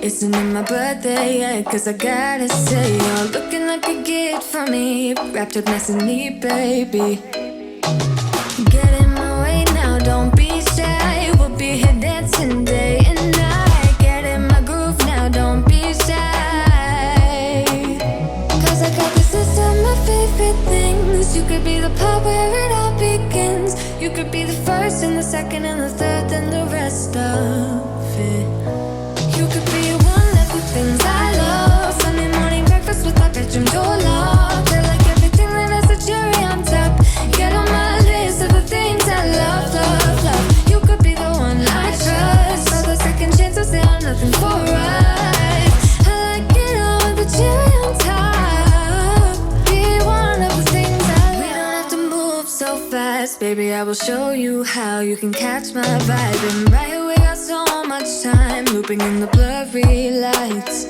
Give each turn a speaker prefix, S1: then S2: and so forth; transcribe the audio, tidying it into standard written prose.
S1: Isn't it my birthday yet? Cause I gotta say, you're looking like a gift for me, wrapped up nice and neat, baby. Get in my way now, don't be shy. We'll be here dancing day and night. Get in my groove now, don't be shy. Cause I got this list of my favorite things. You could be the part where it all begins. You could be the first and the second and the third and the rest of it. You could be one of the things I love. Sunday morning breakfast with our bedroom door locked. I like everything that has a cherry on top. Get on my list of the things I love, love, love. You could be the one I trust. All the second chances, they are nothing for us. I like it all with the cherry on top. Be one of the things I love. We don't have to move so fast, baby, I will show you how you can catch my vibe. And right away, got so much time, looping in the blurry lights.